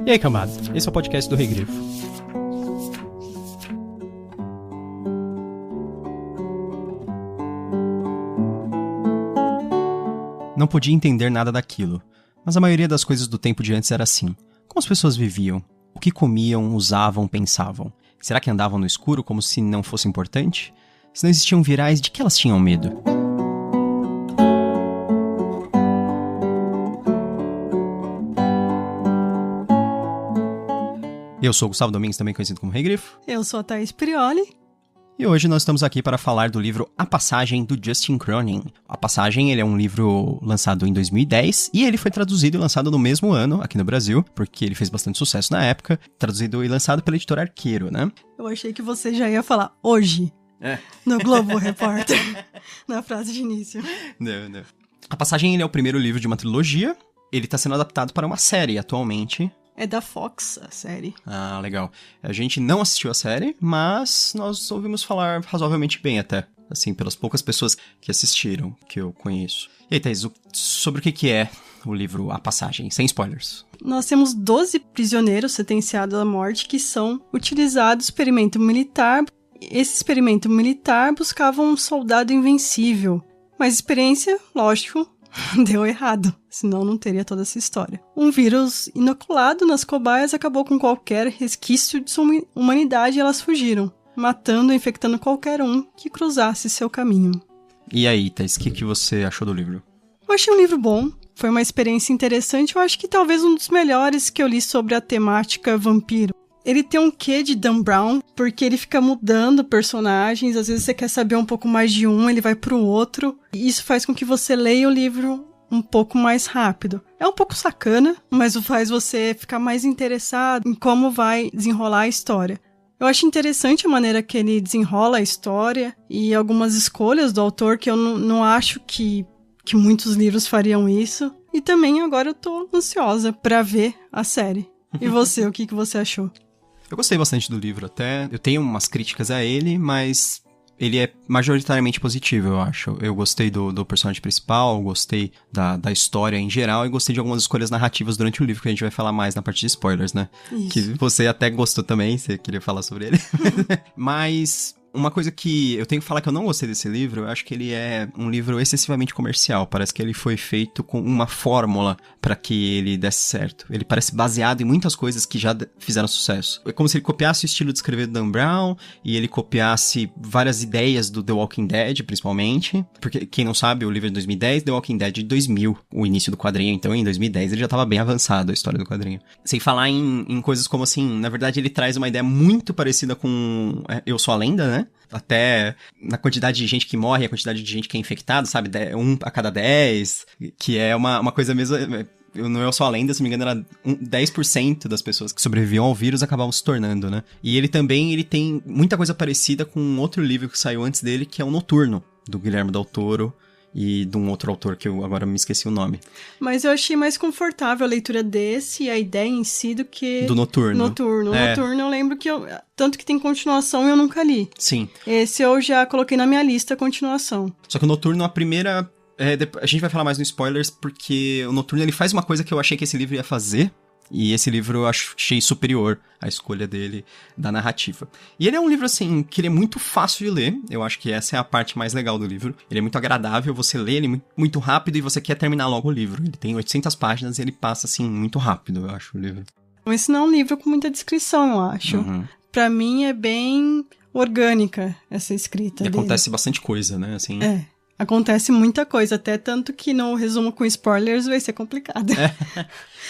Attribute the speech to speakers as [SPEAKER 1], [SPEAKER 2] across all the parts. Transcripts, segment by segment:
[SPEAKER 1] E aí, cambada? Esse é o podcast do Rei Grifo. Não podia entender nada daquilo, mas a maioria das coisas do tempo de antes era assim. Como as pessoas viviam, o que comiam, usavam, pensavam. Será que andavam no escuro como se não fosse importante? Se não existiam virais, de que elas tinham medo? Eu sou o Gustavo Domingues, também conhecido como Rei Grifo.
[SPEAKER 2] Eu sou a Thaís Prioli.
[SPEAKER 1] E hoje nós estamos aqui para falar do livro A Passagem, do Justin Cronin. A Passagem, ele é um livro lançado em 2010 e ele foi traduzido e lançado no mesmo ano aqui no Brasil, porque ele fez bastante sucesso na época, traduzido e lançado pela editora Arqueiro, né?
[SPEAKER 2] Eu achei que você já ia falar hoje, no Globo Repórter, na frase de início.
[SPEAKER 1] Não. A Passagem, ele é o primeiro livro de uma trilogia, ele está sendo adaptado para uma série atualmente.
[SPEAKER 2] É da Fox, a série.
[SPEAKER 1] Ah, legal. A gente não assistiu a série, mas nós ouvimos falar razoavelmente bem até. Assim, pelas poucas pessoas que assistiram, que eu conheço. E aí, Thaís, sobre o que é o livro A Passagem, sem spoilers?
[SPEAKER 2] Nós temos 12 prisioneiros sentenciados à morte que são utilizados no experimento militar. Esse experimento militar buscava um soldado invencível. Mas a experiência, lógico, deu errado, senão não teria toda essa história. Um vírus inoculado nas cobaias acabou com qualquer resquício de sua humanidade e elas fugiram, matando e infectando qualquer um que cruzasse seu caminho.
[SPEAKER 1] E aí, Thaís, o que você achou do livro?
[SPEAKER 2] Eu achei um livro bom, foi uma experiência interessante, eu acho que talvez um dos melhores que eu li sobre a temática vampiro. Ele tem um quê de Dan Brown, porque ele fica mudando personagens, às vezes você quer saber um pouco mais de um, ele vai pro outro, e isso faz com que você leia o livro um pouco mais rápido. É um pouco sacana, mas faz você ficar mais interessado em como vai desenrolar a história. Eu acho interessante a maneira que ele desenrola a história e algumas escolhas do autor que eu não acho que muitos livros fariam isso. E também agora eu tô ansiosa pra ver a série. E você, o que você achou?
[SPEAKER 1] Eu gostei bastante do livro até, eu tenho umas críticas a ele, mas ele é majoritariamente positivo, eu acho. Eu gostei do personagem principal, gostei da história em geral e gostei de algumas escolhas narrativas durante o livro, que a gente vai falar mais na parte de spoilers, né?
[SPEAKER 2] Isso.
[SPEAKER 1] Que você até gostou também, você queria falar sobre ele. Mas uma coisa que eu tenho que falar que eu não gostei desse livro, eu acho que ele é um livro excessivamente comercial. Parece que ele foi feito com uma fórmula para que ele desse certo. Ele parece baseado em muitas coisas que já fizeram sucesso. É como se ele copiasse o estilo de escrever do Dan Brown e ele copiasse várias ideias do The Walking Dead, principalmente. Porque, quem não sabe, o livro é de 2010, The Walking Dead de 2000, o início do quadrinho. Então, em 2010, ele já estava bem avançado, a história do quadrinho. Sem falar em coisas como assim, na verdade, ele traz uma ideia muito parecida com Eu Sou a Lenda, né? Até na quantidade de gente que morre, a quantidade de gente que é infectada, sabe? 1 a cada 10, que é uma coisa mesmo... Não é só a lenda, se não me engano, era 10% das pessoas que sobreviviam ao vírus acabavam se tornando, né? E ele tem muita coisa parecida com um outro livro que saiu antes dele, que é o Noturno, do Guilherme Del Toro, e de um outro autor que eu agora me esqueci o nome.
[SPEAKER 2] Mas eu achei mais confortável a leitura desse e a ideia em si do que...
[SPEAKER 1] Do Noturno.
[SPEAKER 2] Noturno eu lembro que tanto que tem continuação eu nunca li.
[SPEAKER 1] Sim.
[SPEAKER 2] Esse eu já coloquei na minha lista, a continuação.
[SPEAKER 1] Só que o Noturno, a primeira... a gente vai falar mais no spoilers, porque o Noturno ele faz uma coisa que eu achei que esse livro ia fazer, e esse livro eu achei superior à escolha dele da narrativa. E ele é um livro, assim, que ele é muito fácil de ler, eu acho que essa é a parte mais legal do livro. Ele é muito agradável, você lê ele muito rápido e você quer terminar logo o livro. Ele tem 800 páginas e ele passa, assim, muito rápido, eu acho, o livro.
[SPEAKER 2] Esse não é um livro com muita descrição, eu acho.
[SPEAKER 1] Uhum.
[SPEAKER 2] Pra mim é bem orgânica essa escrita
[SPEAKER 1] E
[SPEAKER 2] dele.
[SPEAKER 1] acontece bastante coisa, né, assim...
[SPEAKER 2] Acontece muita coisa, até tanto que no resumo com spoilers vai ser complicado.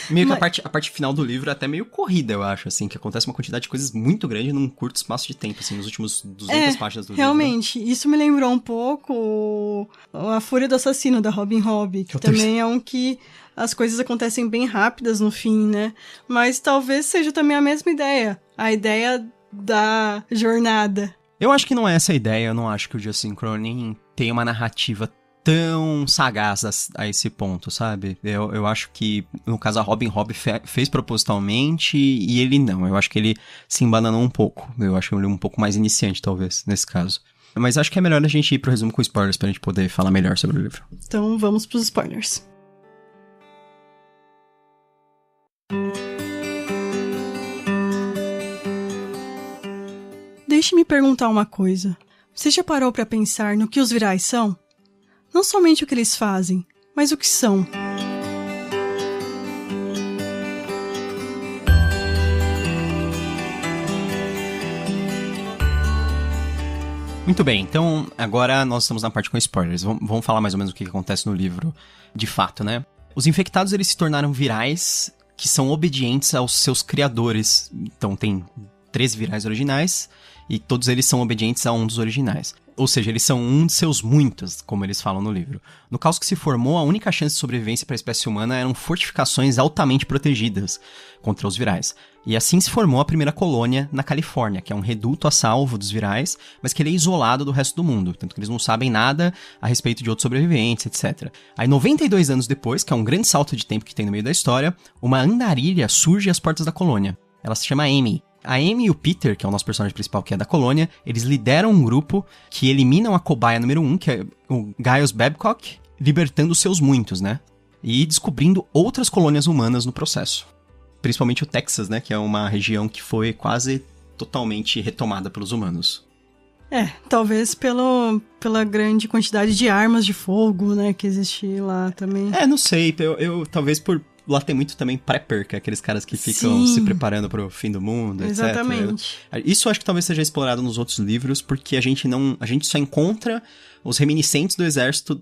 [SPEAKER 1] Meio que a parte final do livro é até meio corrida, eu acho, assim, que acontece uma quantidade de coisas muito grande num curto espaço de tempo, assim, nos últimos 200 páginas do livro.
[SPEAKER 2] Realmente, isso me lembrou um pouco A Fúria do Assassino, da Robin Hobb, que também é um que as coisas acontecem bem rápidas no fim, né? Mas talvez seja também a mesma ideia, a ideia da jornada.
[SPEAKER 1] Eu acho que não é essa a ideia, eu não acho que o Justin Cronin tem uma narrativa tão sagaz a esse ponto, sabe? Eu acho que, no caso, a Robin Hobb fez propositalmente e ele não. Eu acho que ele se embananou um pouco. Eu acho ele um pouco mais iniciante, talvez, nesse caso. Mas acho que é melhor a gente ir pro resumo com spoilers pra gente poder falar melhor sobre o livro.
[SPEAKER 2] Então, vamos pros spoilers. Deixe-me perguntar uma coisa. Você já parou para pensar no que os virais são? Não somente o que eles fazem, mas o que são.
[SPEAKER 1] Muito bem, então agora nós estamos na parte com spoilers. Vamos falar mais ou menos o que acontece no livro de fato, né? Os infectados, eles se tornaram virais que são obedientes aos seus criadores. Então tem 13 virais originais e todos eles são obedientes a um dos originais. Ou seja, eles são um de seus muitos, como eles falam no livro. No caos que se formou, a única chance de sobrevivência para a espécie humana eram fortificações altamente protegidas contra os virais. E assim se formou a primeira colônia na Califórnia, que é um reduto a salvo dos virais, mas que ele é isolado do resto do mundo. Tanto que eles não sabem nada a respeito de outros sobreviventes, etc. Aí, 92 anos depois, que é um grande salto de tempo que tem no meio da história, uma andarilha surge às portas da colônia. Ela se chama Amy. A Amy e o Peter, que é o nosso personagem principal, que é da colônia, eles lideram um grupo que eliminam a cobaia número 1, que é o Giles Babcock, libertando seus muitos, né? E descobrindo outras colônias humanas no processo. Principalmente o Texas, né? Que é uma região que foi quase totalmente retomada pelos humanos.
[SPEAKER 2] Talvez pela grande quantidade de armas de fogo, né? Que existe lá também.
[SPEAKER 1] Não sei. Eu talvez por lá tem muito também prepper, que é aqueles caras que ficam se preparando pro fim do mundo, etc.
[SPEAKER 2] Exatamente.
[SPEAKER 1] Isso eu acho que talvez seja explorado nos outros livros, porque a gente só encontra os reminiscentes do exército...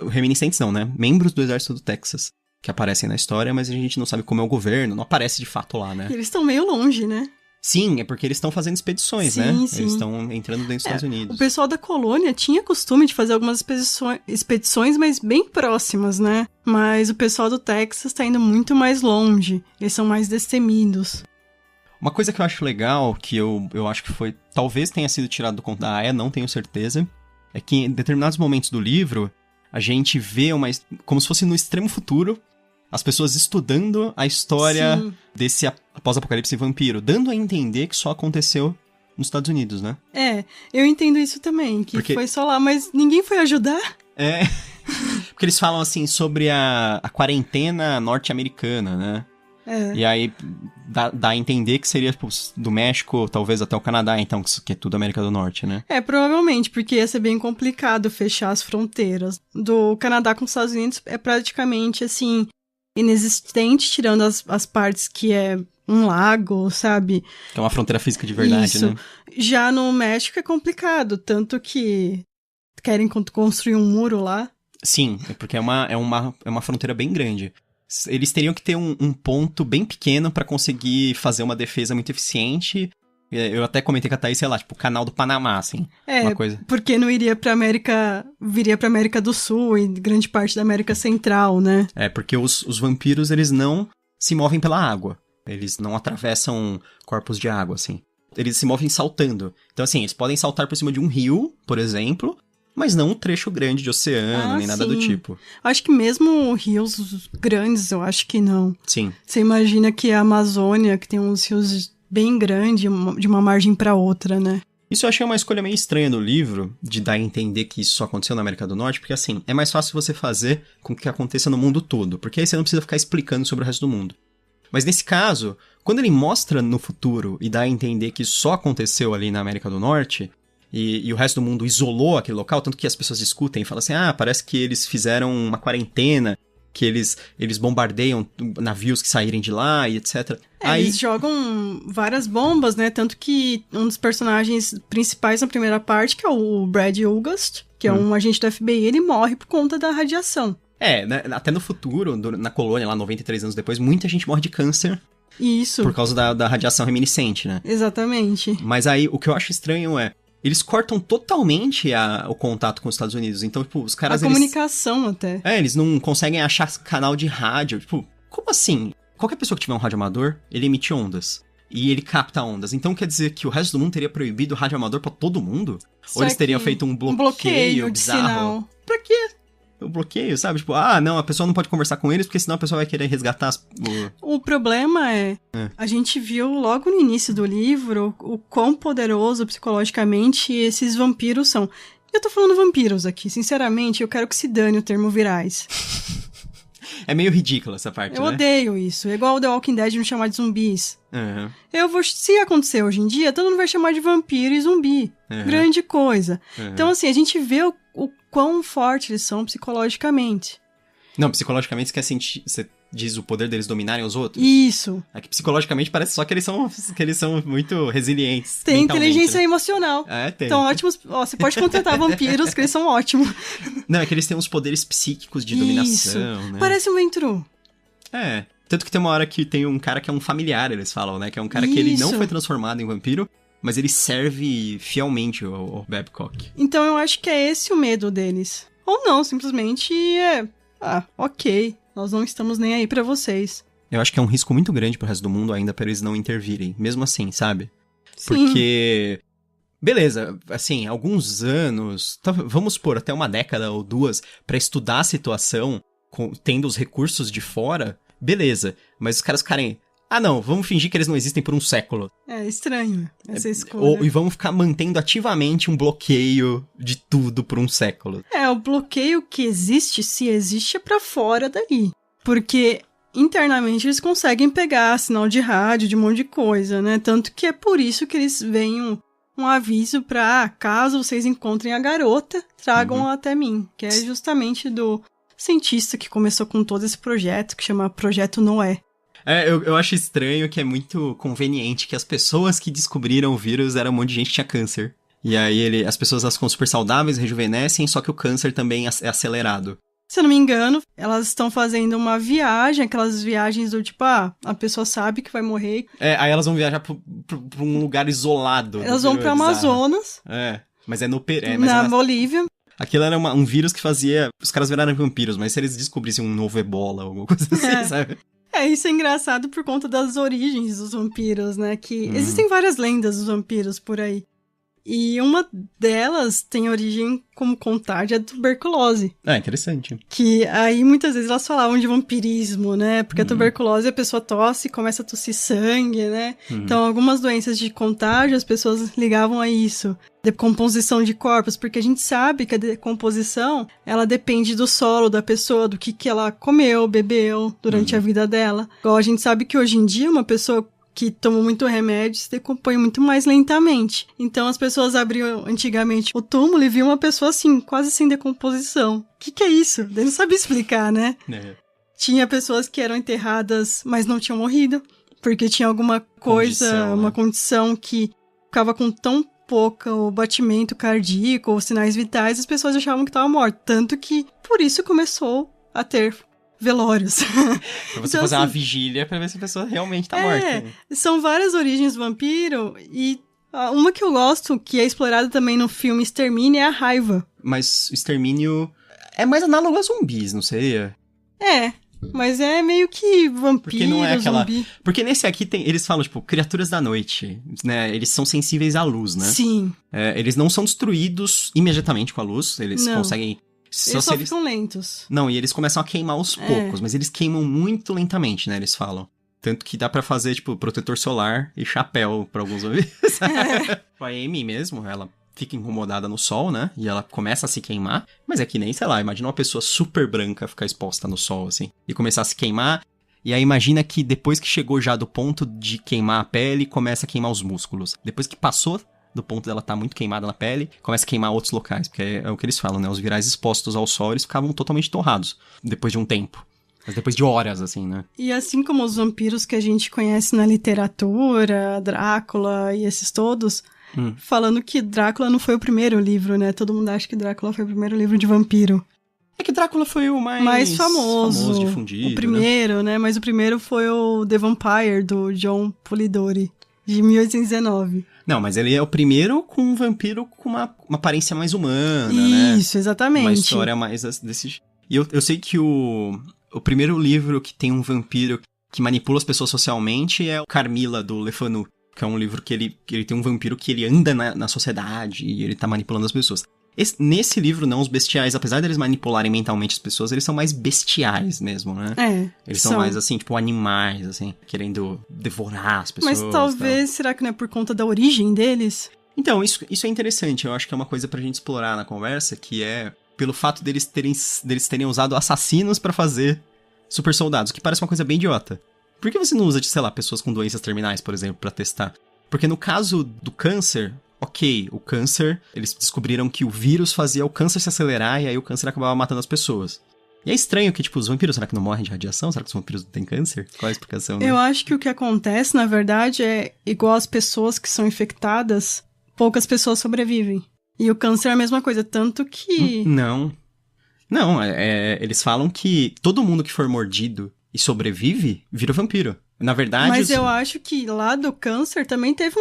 [SPEAKER 1] Reminiscentes não, né? Membros do exército do Texas, que aparecem na história, mas a gente não sabe como é o governo, não aparece de fato lá, né?
[SPEAKER 2] E eles estão meio longe, né?
[SPEAKER 1] Sim, é porque eles estão fazendo expedições, né?
[SPEAKER 2] Sim.
[SPEAKER 1] Eles estão entrando dentro dos Estados Unidos.
[SPEAKER 2] O pessoal da colônia tinha costume de fazer algumas expedições, mas bem próximas, né? Mas o pessoal do Texas tá indo muito mais longe. Eles são mais destemidos.
[SPEAKER 1] Uma coisa que eu acho legal, que eu acho que foi... Talvez tenha sido tirado do conto da Aya, não tenho certeza. É que em determinados momentos do livro, a gente vê como se fosse no extremo futuro, as pessoas estudando a história desse pós-apocalipse vampiro, dando a entender que só aconteceu nos Estados Unidos, né?
[SPEAKER 2] Eu entendo isso também, que foi só lá, mas ninguém foi ajudar.
[SPEAKER 1] Porque eles falam assim sobre a quarentena norte-americana, né? E aí dá a entender que seria tipo, do México, talvez até o Canadá, então, que é tudo América do Norte, né?
[SPEAKER 2] Provavelmente, porque ia ser bem complicado fechar as fronteiras. Do Canadá com os Estados Unidos é praticamente, assim, inexistente, tirando as partes que é um lago, sabe?
[SPEAKER 1] Que é uma fronteira física de verdade,
[SPEAKER 2] Isso.
[SPEAKER 1] né?
[SPEAKER 2] Já no México é complicado, tanto que querem construir um muro lá.
[SPEAKER 1] Sim, porque é uma fronteira bem grande. Eles teriam que ter um ponto bem pequeno pra conseguir fazer uma defesa muito eficiente. Eu até comentei com a Thaís, sei lá, tipo o canal do Panamá, assim. Uma coisa.
[SPEAKER 2] Porque não viria pra América do Sul e grande parte da América Central, né?
[SPEAKER 1] Porque os vampiros, eles não se movem pela água. Eles não atravessam corpos de água, assim. Eles se movem saltando. Então, assim, eles podem saltar por cima de um rio, por exemplo, mas não um trecho grande de oceano, nem nada do tipo.
[SPEAKER 2] Acho que mesmo rios grandes, eu acho que não.
[SPEAKER 1] Sim.
[SPEAKER 2] Você imagina que a Amazônia, que tem uns rios bem grandes, de uma margem pra outra, né?
[SPEAKER 1] Isso eu achei uma escolha meio estranha no livro, de dar a entender que isso só aconteceu na América do Norte, porque assim, é mais fácil você fazer com que aconteça no mundo todo, porque aí você não precisa ficar explicando sobre o resto do mundo. Mas nesse caso, quando ele mostra no futuro e dá a entender que isso só aconteceu ali na América do Norte, e o resto do mundo isolou aquele local, tanto que as pessoas discutem e falam assim, parece que eles fizeram uma quarentena, que eles bombardeiam navios que saírem de lá e etc. Aí...
[SPEAKER 2] Eles jogam várias bombas, né? Tanto que um dos personagens principais na primeira parte, que é o Brad August, que é um agente do FBI, ele morre por conta da radiação.
[SPEAKER 1] Né, até no futuro, na colônia, lá 93 anos depois, muita gente morre de câncer.
[SPEAKER 2] Isso.
[SPEAKER 1] Por causa da radiação reminiscente, né?
[SPEAKER 2] Exatamente.
[SPEAKER 1] Mas aí, o que eu acho estranho é, eles cortam totalmente o contato com os Estados Unidos. Então, tipo, os caras...
[SPEAKER 2] comunicação até.
[SPEAKER 1] Eles não conseguem achar canal de rádio. Tipo, como assim? Qualquer pessoa que tiver um rádio amador, ele emite ondas. E ele capta ondas. Então quer dizer que o resto do mundo teria proibido o rádio amador pra todo mundo?
[SPEAKER 2] Só
[SPEAKER 1] ou eles teriam feito um bloqueio
[SPEAKER 2] de
[SPEAKER 1] bizarro?
[SPEAKER 2] sinal.
[SPEAKER 1] Pra quê? O bloqueio, sabe? Tipo, não, a pessoa não pode conversar com eles, porque senão a pessoa vai querer resgatar
[SPEAKER 2] O problema a gente viu logo no início do livro o quão poderoso psicologicamente esses vampiros são. Eu tô falando vampiros aqui, sinceramente, eu quero que se dane o termo virais.
[SPEAKER 1] É meio ridículo essa parte,
[SPEAKER 2] Eu
[SPEAKER 1] né?
[SPEAKER 2] odeio isso. É igual o The Walking Dead não chamar de zumbis.
[SPEAKER 1] Uhum.
[SPEAKER 2] Se acontecer hoje em dia, todo mundo vai chamar de vampiro e zumbi.
[SPEAKER 1] Uhum.
[SPEAKER 2] Grande coisa.
[SPEAKER 1] Uhum.
[SPEAKER 2] Então, assim, a gente vê o quão forte eles são psicologicamente.
[SPEAKER 1] Não, psicologicamente você quer sentir... Você diz o poder deles dominarem os outros?
[SPEAKER 2] Isso.
[SPEAKER 1] É que psicologicamente parece só que eles são muito resilientes.
[SPEAKER 2] Tem inteligência emocional.
[SPEAKER 1] Tem.
[SPEAKER 2] Então, ótimos... Ó, você pode contratar vampiros, que eles são ótimos.
[SPEAKER 1] Não, é que eles têm uns poderes psíquicos de dominação, né?
[SPEAKER 2] Parece um Ventru.
[SPEAKER 1] É. Tanto que tem uma hora que tem um cara que é um familiar, eles falam, né? Que é um cara que ele não foi transformado em vampiro, mas ele serve fielmente ao Babcock.
[SPEAKER 2] Então eu acho que é esse o medo deles. Ou não, simplesmente é... ok, nós não estamos nem aí pra vocês.
[SPEAKER 1] Eu acho que é um risco muito grande pro resto do mundo ainda pra eles não intervirem, mesmo assim, sabe?
[SPEAKER 2] Sim.
[SPEAKER 1] Porque... Beleza, assim, alguns anos, vamos por até uma década ou duas, pra estudar a situação, tendo os recursos de fora, beleza. Mas os caras ficarem... não, vamos fingir que eles não existem por um século.
[SPEAKER 2] É estranho essa escolha.
[SPEAKER 1] E vamos ficar mantendo ativamente um bloqueio de tudo por um século.
[SPEAKER 2] O bloqueio que existe, se existe, é pra fora dali. Porque internamente eles conseguem pegar sinal de rádio, de um monte de coisa, né? Tanto que é por isso que eles veem um aviso pra, caso vocês encontrem a garota, tragam-a até mim. Que é justamente do cientista que começou com todo esse projeto, que chama Projeto Noé.
[SPEAKER 1] Eu acho estranho que é muito conveniente que as pessoas que descobriram o vírus eram um monte de gente que tinha câncer. E aí as pessoas elas ficam super saudáveis, rejuvenescem, só que o câncer também é acelerado.
[SPEAKER 2] Se eu não me engano, elas estão fazendo uma viagem, aquelas viagens do tipo, a pessoa sabe que vai morrer.
[SPEAKER 1] Aí elas vão viajar pra um lugar isolado.
[SPEAKER 2] Elas vão pro Amazonas.
[SPEAKER 1] Mas é no Peru.
[SPEAKER 2] Na Bolívia.
[SPEAKER 1] Aquilo era um vírus que fazia... Os caras viraram vampiros, mas se eles descobrissem um novo ebola, alguma coisa assim, sabe?
[SPEAKER 2] Isso é engraçado por conta das origens dos vampiros, né? Que existem várias lendas dos vampiros por aí. E uma delas tem origem como contágio da tuberculose.
[SPEAKER 1] Interessante.
[SPEAKER 2] Que aí muitas vezes elas falavam de vampirismo, né? Porque a tuberculose a pessoa tosse e começa a tossir sangue, né? Então algumas doenças de contágio as pessoas ligavam a isso. Decomposição de corpos, porque a gente sabe que a decomposição, ela depende do solo da pessoa, do que ela comeu, bebeu durante a vida dela. Igual a gente sabe que hoje em dia uma pessoa que toma muito remédio se decompõe muito mais lentamente. Então as pessoas abriam antigamente o túmulo e viam uma pessoa assim, quase sem decomposição. O que é isso? Eles não sabem explicar, né? Tinha pessoas que eram enterradas, mas não tinham morrido, porque tinha alguma coisa, uma condição que ficava com tão pouco batimento cardíaco ou sinais vitais, as pessoas achavam que estava morta. Tanto que, por isso, começou a ter velórios.
[SPEAKER 1] Pra você fazer uma vigília pra ver se a pessoa realmente tá morta.
[SPEAKER 2] São várias origens do vampiro e uma que eu gosto, que é explorada também no filme Extermínio, é a raiva.
[SPEAKER 1] Mas o extermínio é mais análogo a zumbis, não seria?
[SPEAKER 2] Mas é meio que vampiro,
[SPEAKER 1] porque não é aquela...
[SPEAKER 2] zumbi.
[SPEAKER 1] Porque nesse aqui eles falam, tipo, criaturas da noite, né? Eles são sensíveis à luz, né?
[SPEAKER 2] Sim.
[SPEAKER 1] Eles não são destruídos imediatamente com a luz, eles conseguem...
[SPEAKER 2] Eles só ficam lentos.
[SPEAKER 1] Não, e eles começam a queimar aos poucos, mas eles queimam muito lentamente, né? Eles falam. Tanto que dá pra fazer, tipo, protetor solar e chapéu pra alguns zumbis. A Amy mesmo, ela fica incomodada no sol, né? E ela começa a se queimar. Mas é que nem, sei lá, imagina uma pessoa super branca ficar exposta no sol, assim. E começar a se queimar. E aí imagina que depois que chegou já do ponto de queimar a pele, começa a queimar os músculos. Depois que passou do ponto dela tá muito queimada na pele, começa a queimar outros locais. Porque é o que eles falam, né? Os virais expostos ao sol, eles ficavam totalmente torrados. Depois de um tempo. Mas depois de horas, assim, né?
[SPEAKER 2] E assim como os vampiros que a gente conhece na literatura, Drácula e esses todos... Falando que Drácula não foi o primeiro livro, né? Todo mundo acha que Drácula foi o primeiro livro de vampiro.
[SPEAKER 1] É que Drácula foi o
[SPEAKER 2] mais famoso,
[SPEAKER 1] difundido,
[SPEAKER 2] o primeiro, né? Mas o primeiro foi o The Vampire, do John Polidori, de 1819.
[SPEAKER 1] Não, mas ele é o primeiro com um vampiro com uma aparência mais humana, né?
[SPEAKER 2] Isso, exatamente.
[SPEAKER 1] Uma história mais desse... E eu sei que o primeiro livro que tem um vampiro que manipula as pessoas socialmente é o Carmilla, do Le Fanu. Que é um livro que ele tem um vampiro que ele anda na sociedade e ele tá manipulando as pessoas. Nesse livro, não, os bestiais, apesar deles manipularem mentalmente as pessoas, eles são mais bestiais mesmo, né? Eles são mais, assim, tipo, animais, assim, querendo devorar as pessoas.
[SPEAKER 2] Mas talvez, será que não é por conta da origem deles?
[SPEAKER 1] Então, isso é interessante. Eu acho que é uma coisa pra gente explorar na conversa, que é pelo fato deles terem usado assassinos pra fazer super soldados, que parece uma coisa bem idiota. Por que você não usa, sei lá, pessoas com doenças terminais, por exemplo, pra testar? Porque no caso do câncer, ok, o câncer, eles descobriram que o vírus fazia o câncer se acelerar e aí o câncer acabava matando as pessoas. E é estranho que, tipo, os vampiros, será que não morrem de radiação? Será que os vampiros não têm câncer? Qual é a explicação, né?
[SPEAKER 2] Eu acho que o que acontece, na verdade, é igual as pessoas que são infectadas, poucas pessoas sobrevivem. E o câncer é a mesma coisa, tanto que...
[SPEAKER 1] Não, eles falam que todo mundo que for mordido e sobrevive, vira vampiro. Na verdade...
[SPEAKER 2] Mas eu acho que lá do câncer também teve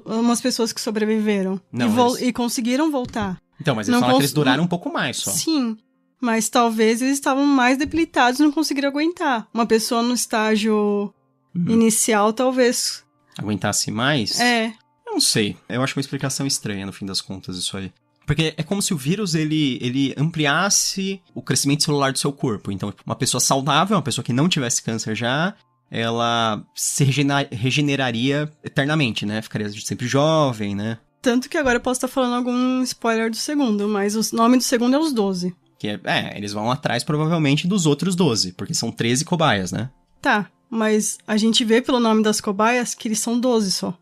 [SPEAKER 2] umas pessoas que sobreviveram.
[SPEAKER 1] Não,
[SPEAKER 2] e conseguiram voltar.
[SPEAKER 1] Então, mas eles falam que eles duraram um pouco mais só.
[SPEAKER 2] Sim, mas talvez eles estavam mais debilitados e não conseguiram aguentar. Uma pessoa no estágio inicial, talvez...
[SPEAKER 1] Aguentasse mais?
[SPEAKER 2] É.
[SPEAKER 1] Eu não sei. Eu acho uma explicação estranha, no fim das contas, isso aí. Porque é como se o vírus, ele ampliasse o crescimento celular do seu corpo. Então, uma pessoa saudável, uma pessoa que não tivesse câncer já, ela se regeneraria eternamente, né? Ficaria sempre jovem, né?
[SPEAKER 2] Tanto que agora eu posso estar falando algum spoiler do segundo, mas o nome do segundo é os 12.
[SPEAKER 1] Que eles vão atrás, provavelmente, dos outros 12, porque são 13 cobaias, né?
[SPEAKER 2] Tá, mas a gente vê pelo nome das cobaias que eles são 12 só.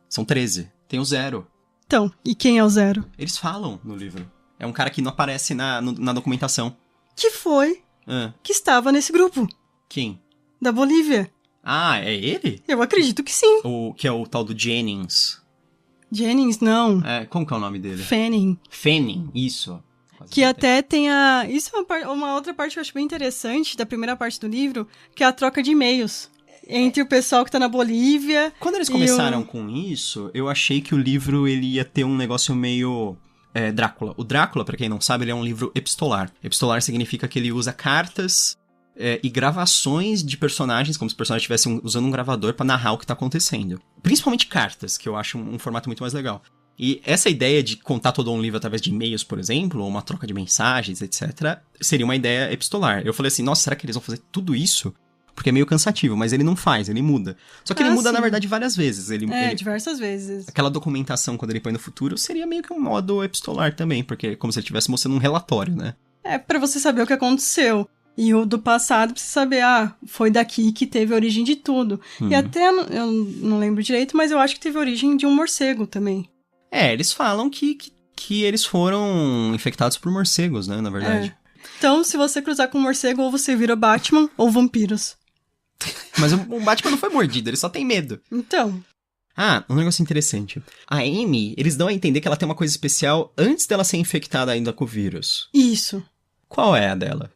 [SPEAKER 1] São 13. Tem o 0.
[SPEAKER 2] Então, e quem é o 0?
[SPEAKER 1] Eles falam no livro. É um cara que não aparece na documentação.
[SPEAKER 2] Que foi que estava nesse grupo.
[SPEAKER 1] Quem?
[SPEAKER 2] Da Bolívia.
[SPEAKER 1] Ah, é ele?
[SPEAKER 2] Eu acredito que sim.
[SPEAKER 1] Que é o tal do Jennings.
[SPEAKER 2] Jennings, não.
[SPEAKER 1] Como que é o nome dele?
[SPEAKER 2] Fanning.
[SPEAKER 1] Fanning, isso.
[SPEAKER 2] Que até tem a... Isso é uma outra parte que eu acho bem interessante da primeira parte do livro, que é a troca de e-mails entre o pessoal que tá na Bolívia.
[SPEAKER 1] Quando eles começaram com isso, eu achei que o livro ele ia ter um negócio meio... Drácula. O Drácula, pra quem não sabe, ele é um livro epistolar. Epistolar significa que ele usa cartas e gravações de personagens, como se os personagens estivessem usando um gravador pra narrar o que tá acontecendo. Principalmente cartas, que eu acho um formato muito mais legal. E essa ideia de contar todo um livro através de e-mails, por exemplo, ou uma troca de mensagens, etc., seria uma ideia epistolar. Eu falei assim, nossa, será que eles vão fazer tudo isso? Porque é meio cansativo, mas ele não faz, ele muda. Só que ele muda,
[SPEAKER 2] sim.
[SPEAKER 1] na verdade, várias vezes.
[SPEAKER 2] Diversas vezes.
[SPEAKER 1] Aquela documentação, quando ele põe no futuro, seria meio que um modo epistolar também, porque é como se ele estivesse mostrando um relatório, né?
[SPEAKER 2] É pra você saber o que aconteceu. E o do passado, pra você saber, foi daqui que teve a origem de tudo. E até, eu não lembro direito, mas eu acho que teve a origem de um morcego também.
[SPEAKER 1] Eles falam que eles foram infectados por morcegos, né, na verdade.
[SPEAKER 2] Então, se você cruzar com um morcego, ou você vira Batman ou vampiros.
[SPEAKER 1] Mas o Batman não foi mordido, ele só tem medo.
[SPEAKER 2] Então.
[SPEAKER 1] Um negócio interessante. A Amy, eles dão a entender que ela tem uma coisa especial antes dela ser infectada ainda com o vírus.
[SPEAKER 2] Isso.
[SPEAKER 1] Qual é a dela?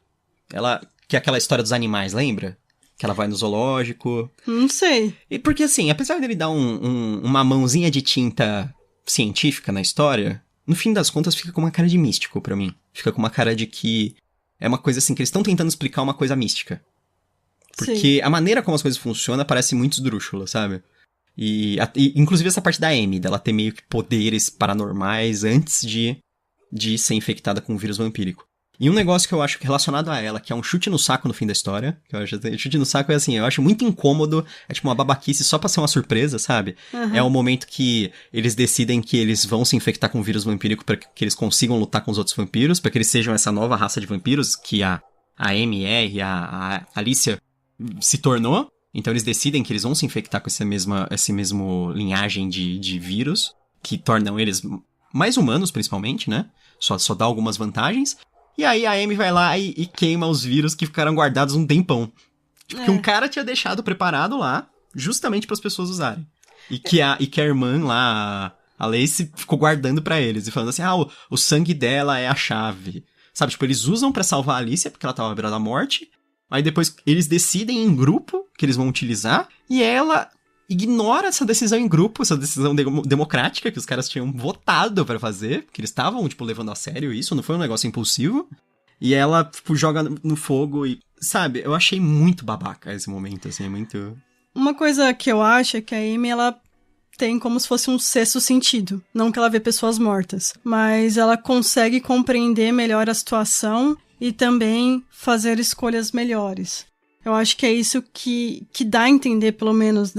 [SPEAKER 1] Que é aquela história dos animais, lembra? Que ela vai no zoológico.
[SPEAKER 2] Não sei.
[SPEAKER 1] E porque assim, apesar dele dar uma mãozinha de tinta científica na história, no fim das contas fica com uma cara de místico pra mim. Fica com uma cara de que é uma coisa assim, que eles estão tentando explicar uma coisa mística. Porque a maneira como as coisas funcionam parece muito esdrúxula, sabe? E inclusive essa parte da Amy, dela ter meio que poderes paranormais antes de ser infectada com um vírus vampírico. E um negócio que eu acho relacionado a ela, que é um chute no saco no fim da história, que eu acho, chute no saco é assim, eu acho muito incômodo, é tipo uma babaquice só pra ser uma surpresa, sabe? É o momento que eles decidem que eles vão se infectar com um vírus vampírico pra que eles consigam lutar com os outros vampiros, pra que eles sejam essa nova raça de vampiros que a MR, a Alicia se tornou. Então eles decidem que eles vão se infectar com essa mesmo linhagem de vírus, que tornam eles mais humanos, principalmente, né? Só dá algumas vantagens. E aí a Amy vai lá e queima os vírus que ficaram guardados um tempão. Tipo, que um cara tinha deixado preparado lá, justamente para as pessoas usarem. E que a irmã lá, a Lacey, ficou guardando pra eles. E falando assim, o sangue dela é a chave. Sabe, tipo, eles usam pra salvar a Alicia, porque ela tava à beira da morte. Aí depois eles decidem em grupo que eles vão utilizar. E ela ignora essa decisão em grupo, essa decisão democrática que os caras tinham votado pra fazer, porque eles estavam, tipo, levando a sério isso, não foi um negócio impulsivo. E ela, tipo, joga no fogo e, sabe, eu achei muito babaca esse momento, assim, muito...
[SPEAKER 2] Uma coisa que eu acho é que a Amy, ela tem como se fosse um sexto sentido. Não que ela vê pessoas mortas, mas ela consegue compreender melhor a situação e também fazer escolhas melhores. Eu acho que é isso que dá a entender, pelo menos,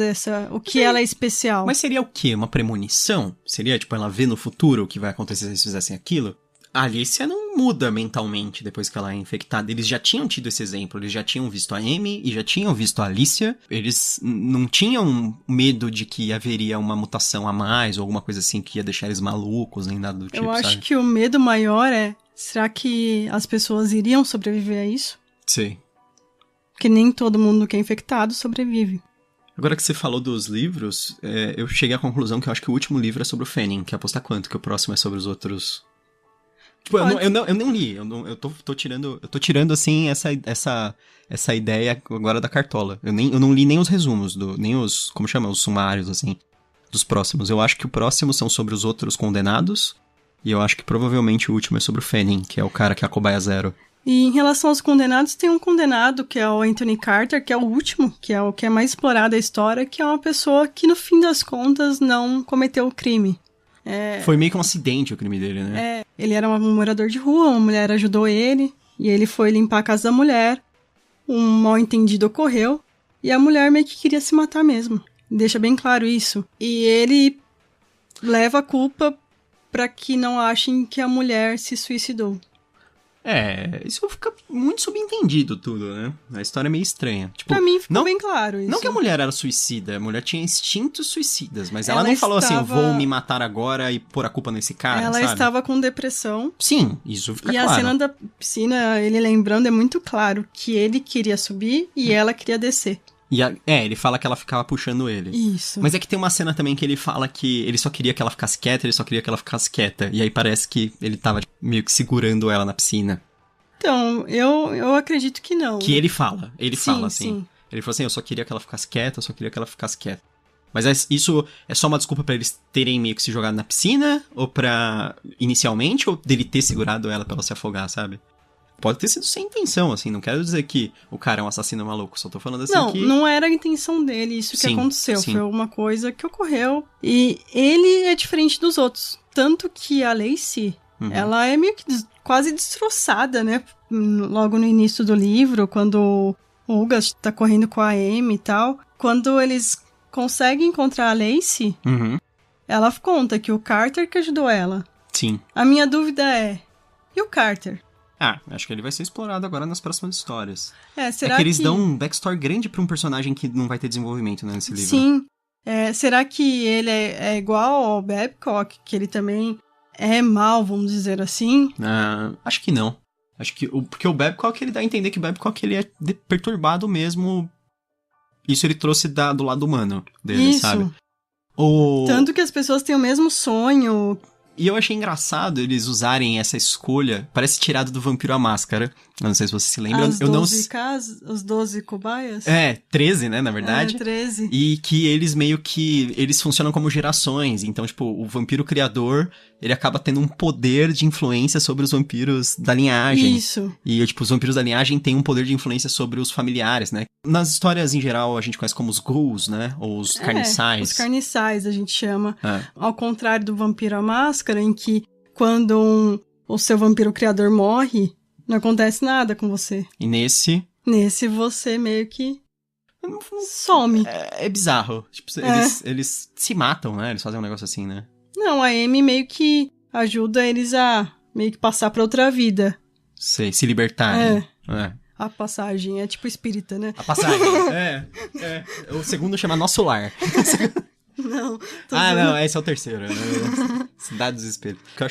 [SPEAKER 2] o que ela é especial.
[SPEAKER 1] Mas seria o quê? Uma premonição? Seria, tipo, ela vê no futuro o que vai acontecer se eles fizessem aquilo? A Alicia não muda mentalmente depois que ela é infectada. Eles já tinham tido esse exemplo. Eles já tinham visto a Amy e já tinham visto a Alicia. Eles não tinham medo de que haveria uma mutação a mais ou alguma coisa assim que ia deixar eles malucos, nem nada do tipo,
[SPEAKER 2] Eu acho
[SPEAKER 1] sabe?
[SPEAKER 2] que o medo maior é, será que as pessoas iriam sobreviver a isso?
[SPEAKER 1] Sim.
[SPEAKER 2] Porque nem todo mundo que é infectado sobrevive.
[SPEAKER 1] Agora que você falou dos livros, eu cheguei à conclusão que eu acho que o último livro é sobre o Fanning. Quer apostar quanto? Que o próximo é sobre os outros... Tipo, eu não li, eu tô tirando, assim, essa ideia agora da cartola. Eu não li nem os resumos, nem os, como chama, os sumários, assim, dos próximos. Eu acho que o próximo são sobre os outros condenados, e eu acho que provavelmente o último é sobre o Fanning, que é o cara que é a cobaia zero.
[SPEAKER 2] E em relação aos condenados, tem um condenado, que é o Anthony Carter, que é o último, que é o que é mais explorado da história, que é uma pessoa que, no fim das contas, não cometeu o crime.
[SPEAKER 1] Foi meio que um acidente o crime dele, né?
[SPEAKER 2] Ele era um morador de rua, uma mulher ajudou ele, e ele foi limpar a casa da mulher, um mal-entendido ocorreu, e a mulher meio que queria se matar mesmo. Deixa bem claro isso. E ele leva a culpa pra que não achem que a mulher se suicidou.
[SPEAKER 1] Isso fica muito subentendido tudo, né? A história é meio estranha. Tipo,
[SPEAKER 2] Pra mim ficou bem claro isso.
[SPEAKER 1] Não que a mulher era suicida, a mulher tinha instintos suicidas, mas ela não falou assim, eu vou me matar agora e pôr a culpa nesse cara,
[SPEAKER 2] Ela
[SPEAKER 1] sabe?
[SPEAKER 2] estava com depressão.
[SPEAKER 1] Sim, isso fica
[SPEAKER 2] claro. E a cena da piscina, ele lembrando, é muito claro que ele queria subir e ela queria descer.
[SPEAKER 1] Ele fala que ela ficava puxando ele.
[SPEAKER 2] Isso.
[SPEAKER 1] Mas é que tem uma cena também que ele fala que ele só queria que ela ficasse quieta, ele só queria que ela ficasse quieta. E aí parece que ele tava meio que segurando ela na piscina.
[SPEAKER 2] Então, eu acredito que não.
[SPEAKER 1] Que ele fala. Ele fala assim.
[SPEAKER 2] Sim.
[SPEAKER 1] Ele falou assim, eu só queria que ela ficasse quieta, eu só queria que ela ficasse quieta. Mas isso é só uma desculpa pra eles terem meio que se jogado na piscina? Ou pra... inicialmente? Ou dele ter segurado ela pra ela se afogar, sabe? Pode ter sido sem intenção, assim. Não quero dizer que o cara é um assassino maluco. Só tô falando assim que...
[SPEAKER 2] Não era a intenção dele isso que aconteceu.
[SPEAKER 1] Sim.
[SPEAKER 2] Foi uma coisa que ocorreu. E ele é diferente dos outros. Tanto que a Lacey, ela é meio que quase destroçada, né? Logo no início do livro, quando o Hugas tá correndo com a Amy e tal. Quando eles conseguem encontrar a Lacey, ela conta que o Carter que ajudou ela.
[SPEAKER 1] Sim.
[SPEAKER 2] A minha dúvida é, e o Carter?
[SPEAKER 1] Acho que ele vai ser explorado agora nas próximas histórias.
[SPEAKER 2] Será
[SPEAKER 1] que eles dão um backstory grande pra um personagem que não vai ter desenvolvimento, né, nesse livro.
[SPEAKER 2] Sim. Será que ele é igual ao Babcock, que ele também é mal, vamos dizer assim?
[SPEAKER 1] Acho que não. Acho que porque o Babcock, ele dá a entender que o Babcock, ele é perturbado mesmo. Isso ele trouxe do lado humano dele, sabe?
[SPEAKER 2] Tanto que as pessoas têm o mesmo sonho.
[SPEAKER 1] E eu achei engraçado eles usarem essa escolha, parece tirado do Vampiro à Máscara. Eu não sei se você se lembra.
[SPEAKER 2] Os 12 cobaias?
[SPEAKER 1] 13, né, na verdade.
[SPEAKER 2] 13.
[SPEAKER 1] E que eles meio que, eles funcionam como gerações. Então, tipo, o vampiro criador, ele acaba tendo um poder de influência sobre os vampiros da linhagem.
[SPEAKER 2] Isso.
[SPEAKER 1] E, tipo, os vampiros da linhagem têm um poder de influência sobre os familiares, né? Nas histórias, em geral, a gente conhece como os ghouls, né? Ou os carniçais.
[SPEAKER 2] Os carniçais, a gente chama. Ao contrário do Vampiro à Máscara, em que quando o seu vampiro criador morre, não acontece nada com você.
[SPEAKER 1] E nesse
[SPEAKER 2] você meio que some.
[SPEAKER 1] É bizarro. Tipo, eles se matam, né? Eles fazem um negócio assim, né?
[SPEAKER 2] Não, a Amy meio que ajuda eles a meio que passar pra outra vida.
[SPEAKER 1] Sei, se libertarem.
[SPEAKER 2] A passagem é tipo espírita, né?
[SPEAKER 1] A passagem, O segundo chama Nosso Lar.
[SPEAKER 2] Não.
[SPEAKER 1] Não, esse é o terceiro. Cidade dos Espelhos. Porque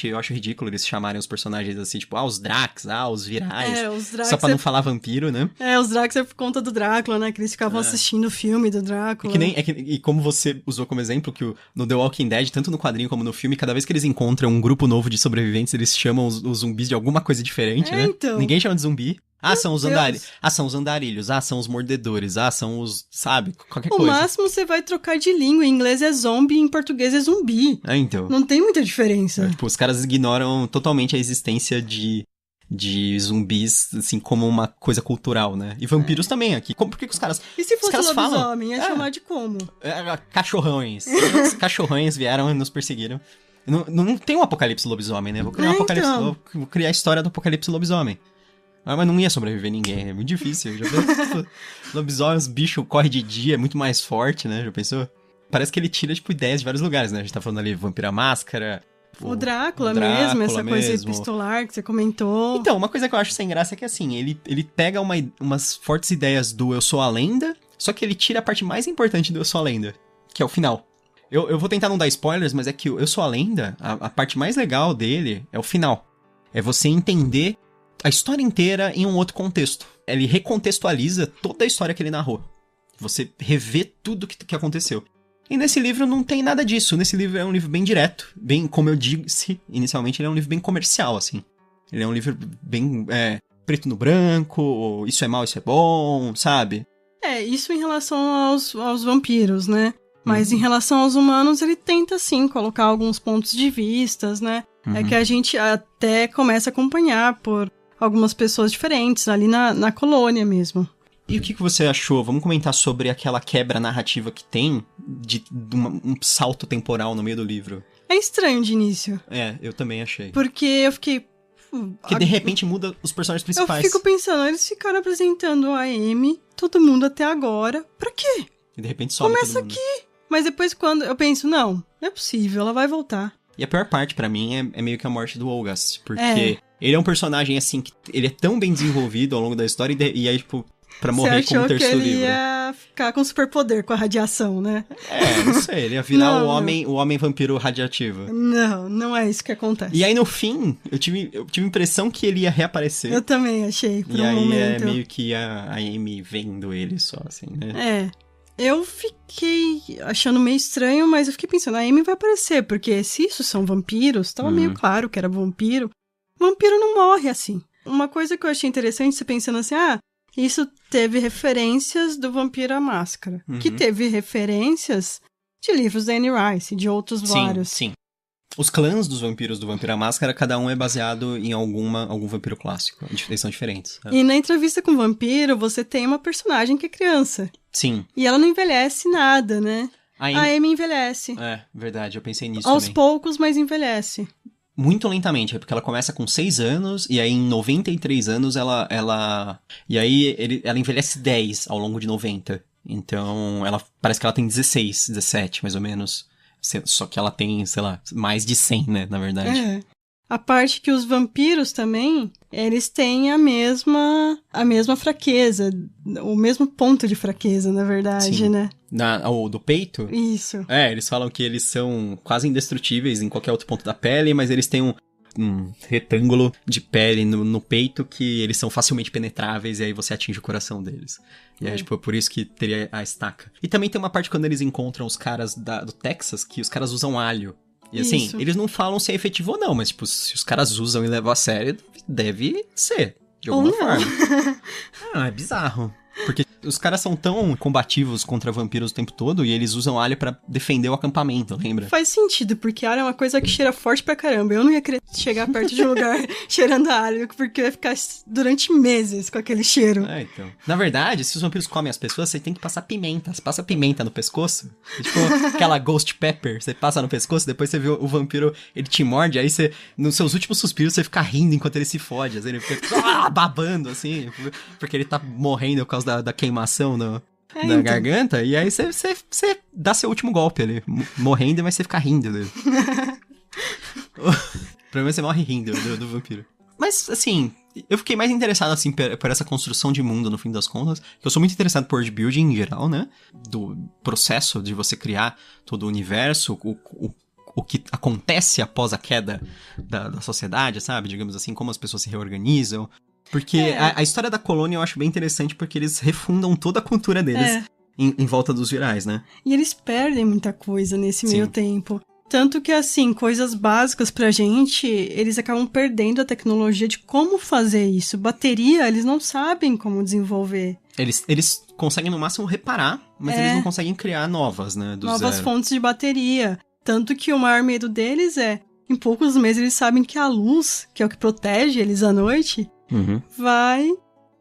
[SPEAKER 1] eu acho ridículo eles chamarem os personagens assim, tipo, os Drax, os Virais.
[SPEAKER 2] Os Drax
[SPEAKER 1] só pra não falar vampiro, né?
[SPEAKER 2] Os Drax é por conta do Drácula, né? Que eles ficavam assistindo o filme do Drácula.
[SPEAKER 1] E como você usou como exemplo, que no The Walking Dead, tanto no quadrinho como no filme, cada vez que eles encontram um grupo novo de sobreviventes, eles chamam os zumbis de alguma coisa diferente, né?
[SPEAKER 2] Então.
[SPEAKER 1] Ninguém chama de zumbi. São os andarilhos. São os mordedores. São os, sabe, qualquer coisa.
[SPEAKER 2] O máximo você vai trocar de língua. Em inglês é zombie, em português é zumbi.
[SPEAKER 1] Então.
[SPEAKER 2] Não tem muita diferença.
[SPEAKER 1] Tipo, os caras ignoram totalmente a existência de zumbis, assim, como uma coisa cultural, né? E vampiros também aqui. Por que os caras...
[SPEAKER 2] E se fosse lobisomem,
[SPEAKER 1] ia
[SPEAKER 2] chamar de como?
[SPEAKER 1] Cachorrões. Os cachorrões vieram e nos perseguiram. Não tem um apocalipse lobisomem, né? Vou criar a história do apocalipse lobisomem. Mas não ia sobreviver ninguém, é muito difícil. Já pensou? Lobisomem, os bichos correm de dia, é muito mais forte, né? Já pensou? Parece que ele tira, tipo, ideias de vários lugares, né? A gente tá falando ali Vampiro à Máscara,
[SPEAKER 2] O Drácula mesmo, essa coisa epistolar que você comentou.
[SPEAKER 1] Então, uma coisa que eu acho sem graça é que, assim, ele pega umas fortes ideias do Eu Sou a Lenda, só que ele tira a parte mais importante do Eu Sou a Lenda, que é o final. Eu vou tentar não dar spoilers, mas é que o Eu Sou a Lenda, a parte mais legal dele é o final. É você entender a história inteira em um outro contexto. Ele recontextualiza toda a história que ele narrou. Você revê tudo que aconteceu. E nesse livro não tem nada disso. Nesse livro é um livro bem direto. Bem, como eu disse inicialmente, ele é um livro bem comercial, assim. Ele é um livro bem preto no branco, isso é mal, isso é bom, sabe?
[SPEAKER 2] Isso em relação aos vampiros, né? Mas em relação aos humanos, ele tenta, sim, colocar alguns pontos de vistas, né? É que a gente até começa a acompanhar por algumas pessoas diferentes, ali na colônia mesmo.
[SPEAKER 1] E o que você achou? Vamos comentar sobre aquela quebra narrativa que tem de um salto temporal no meio do livro.
[SPEAKER 2] É estranho de início.
[SPEAKER 1] Eu também achei.
[SPEAKER 2] Porque eu fiquei...
[SPEAKER 1] Porque de repente muda os personagens principais.
[SPEAKER 2] Eu fico pensando, eles ficaram apresentando a Amy, todo mundo até agora, pra quê?
[SPEAKER 1] E de repente sobe
[SPEAKER 2] Começa
[SPEAKER 1] todo mundo.
[SPEAKER 2] aqui. Mas depois quando eu penso, não é possível, ela vai voltar.
[SPEAKER 1] E a pior parte pra mim é meio que a morte do Olgast. Porque ele é um personagem assim, que ele é tão bem desenvolvido ao longo da história e aí, tipo... Pra morrer com o terceiro livro.
[SPEAKER 2] Você achou que ele ia ficar com superpoder com a radiação, né?
[SPEAKER 1] Não sei, ele ia virar o homem vampiro radiativo.
[SPEAKER 2] Não é isso que acontece.
[SPEAKER 1] E aí no fim, eu tive a impressão que ele ia reaparecer.
[SPEAKER 2] Eu também achei, por
[SPEAKER 1] um momento. E aí é meio que a Amy vendo ele só, assim, né?
[SPEAKER 2] Eu fiquei achando meio estranho, mas eu fiquei pensando, a Amy vai aparecer, porque se isso são vampiros, tava meio claro que era vampiro. Vampiro não morre assim. Uma coisa que eu achei interessante, você pensando assim, isso teve referências do Vampiro à Máscara, que teve referências de livros da Anne Rice, de outros vários.
[SPEAKER 1] Sim. Os clãs dos vampiros do Vampiro à Máscara, cada um é baseado em algum vampiro clássico. Eles são diferentes.
[SPEAKER 2] E na entrevista com o vampiro, você tem uma personagem que é criança.
[SPEAKER 1] Sim.
[SPEAKER 2] E ela não envelhece nada, né? A Amy envelhece.
[SPEAKER 1] Verdade, eu pensei nisso
[SPEAKER 2] Aos
[SPEAKER 1] também.
[SPEAKER 2] poucos, mas envelhece.
[SPEAKER 1] Muito lentamente, porque ela começa com 6 anos, e aí em 93 anos ela e aí ela envelhece 10 ao longo de 90. Então, parece que ela tem 16, 17, mais ou menos. Só que ela tem, sei lá, mais de 100, né, na verdade.
[SPEAKER 2] A parte que os vampiros também, eles têm a mesma fraqueza, o mesmo ponto de fraqueza, na verdade, né?
[SPEAKER 1] O do peito?
[SPEAKER 2] Isso.
[SPEAKER 1] Eles falam que eles são quase indestrutíveis em qualquer outro ponto da pele, mas eles têm um retângulo de pele no peito que eles são facilmente penetráveis e aí você atinge o coração deles. E aí, tipo, por isso que teria a estaca. E também tem uma parte quando eles encontram os caras do Texas, que os caras usam alho. E assim, eles não falam se é efetivo ou não, mas tipo, se os caras usam e levam a sério, deve ser, de alguma forma. É bizarro. Porque os caras são tão combativos contra vampiros o tempo todo e eles usam alho pra defender o acampamento, lembra?
[SPEAKER 2] Faz sentido, porque alho é uma coisa que cheira forte pra caramba. Eu não ia querer chegar perto de um lugar cheirando alho, porque eu ia ficar durante meses com aquele cheiro.
[SPEAKER 1] Então. Na verdade, se os vampiros comem as pessoas, você tem que passar pimenta. Você passa pimenta no pescoço, tipo aquela ghost pepper, você passa no pescoço, depois você vê o vampiro, ele te morde, aí você, nos seus últimos suspiros, você fica rindo enquanto ele se fode, assim, ele fica babando, assim, porque ele tá morrendo por causa da queimação na garganta, e aí você dá seu último golpe ali, morrendo, mas você fica rindo dele. O problema é que você morre rindo do vampiro. Mas, assim, eu fiquei mais interessado, assim, por essa construção de mundo, no fim das contas, que eu sou muito interessado por world building em geral, né? Do processo de você criar todo o universo, o que acontece após a queda da sociedade, sabe? Digamos assim, como as pessoas se reorganizam. Porque a história da colônia eu acho bem interessante porque eles refundam toda a cultura deles em volta dos virais, né?
[SPEAKER 2] E eles perdem muita coisa nesse meio tempo. Tanto que, assim, coisas básicas pra gente, eles acabam perdendo a tecnologia de como fazer isso. Bateria, eles não sabem como desenvolver.
[SPEAKER 1] Eles conseguem, no máximo, reparar, mas eles não conseguem criar novas, né?
[SPEAKER 2] Novas fontes de bateria. Tanto que o maior medo deles em poucos meses eles sabem que a luz, que é o que protege eles à noite, vai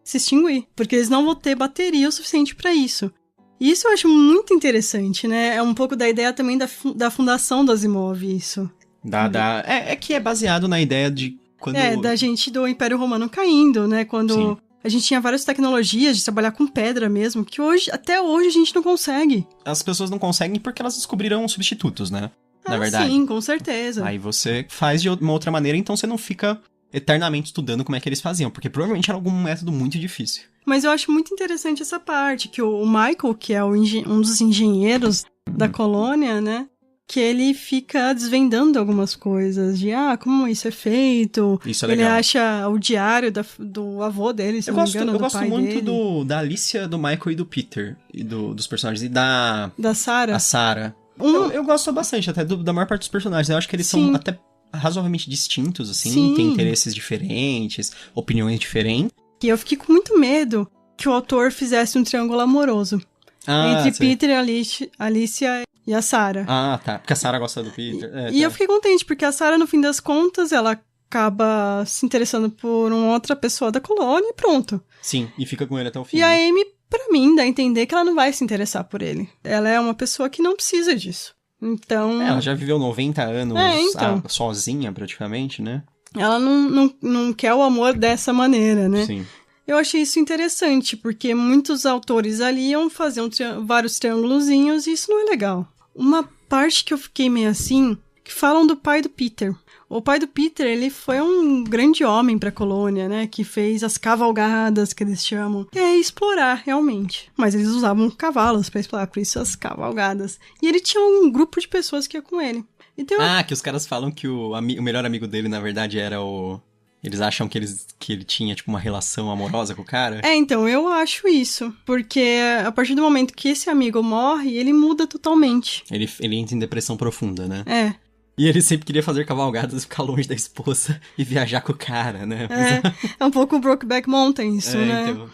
[SPEAKER 2] se extinguir, porque eles não vão ter bateria o suficiente pra isso. E isso eu acho muito interessante, né? É um pouco da ideia também da fundação do Asimov, isso.
[SPEAKER 1] É que é baseado na ideia de quando...
[SPEAKER 2] da gente do Império Romano caindo, né? Quando a gente tinha várias tecnologias de trabalhar com pedra mesmo, que até hoje a gente não consegue.
[SPEAKER 1] As pessoas não conseguem porque elas descobriram substitutos, né? na verdade.
[SPEAKER 2] Sim, com certeza.
[SPEAKER 1] Aí você faz de uma outra maneira, então você não fica eternamente estudando como é que eles faziam, porque provavelmente era algum método muito difícil.
[SPEAKER 2] Mas eu acho muito interessante essa parte, que o Michael, que é um dos engenheiros da colônia, né? Que ele fica desvendando algumas coisas, de como isso é feito.
[SPEAKER 1] Isso é
[SPEAKER 2] ele
[SPEAKER 1] legal.
[SPEAKER 2] acha o diário do avô dele, se não me engano, do pai dele.
[SPEAKER 1] Eu gosto muito da Alicia, do Michael e do Peter, e dos personagens, e da
[SPEAKER 2] Sarah.
[SPEAKER 1] A Sarah. Eu gosto bastante até da maior parte dos personagens. Eu acho que eles são até razoavelmente distintos, assim.
[SPEAKER 2] Sim.
[SPEAKER 1] Têm interesses diferentes, opiniões diferentes.
[SPEAKER 2] E eu fiquei com muito medo que o autor fizesse um triângulo amoroso. Entre Peter, Alicia e a Sarah.
[SPEAKER 1] Ah, tá. Porque a Sarah gosta do Peter.
[SPEAKER 2] E eu fiquei contente, porque a Sarah, no fim das contas, ela acaba se interessando por uma outra pessoa da colônia e pronto.
[SPEAKER 1] Sim, e fica com ele até o fim.
[SPEAKER 2] E a Amy, pra mim, dá a entender que ela não vai se interessar por ele. Ela é uma pessoa que não precisa disso. Então...
[SPEAKER 1] Ela já viveu 90 anos sozinha, praticamente, né?
[SPEAKER 2] Ela não quer o amor dessa maneira, né?
[SPEAKER 1] Sim.
[SPEAKER 2] Eu achei isso interessante, porque muitos autores ali iam fazer vários triângulozinhos e isso não é legal. Uma parte que eu fiquei meio assim, que falam do pai do Peter. O pai do Peter, ele foi um grande homem pra colônia, né? Que fez as cavalgadas, que eles chamam. Que é explorar, realmente. Mas eles usavam cavalos pra explorar, por isso as cavalgadas. E ele tinha um grupo de pessoas que ia com ele. Então,
[SPEAKER 1] que os caras falam que o melhor amigo dele, na verdade, era o... Eles acham que ele tinha, tipo, uma relação amorosa com o cara?
[SPEAKER 2] Então, eu acho isso. Porque a partir do momento que esse amigo morre, ele muda totalmente.
[SPEAKER 1] Ele entra em depressão profunda, né?
[SPEAKER 2] E
[SPEAKER 1] ele sempre queria fazer cavalgadas, ficar longe da esposa e viajar com o cara, né?
[SPEAKER 2] É um pouco Brokeback Mountain isso, né?
[SPEAKER 1] Então,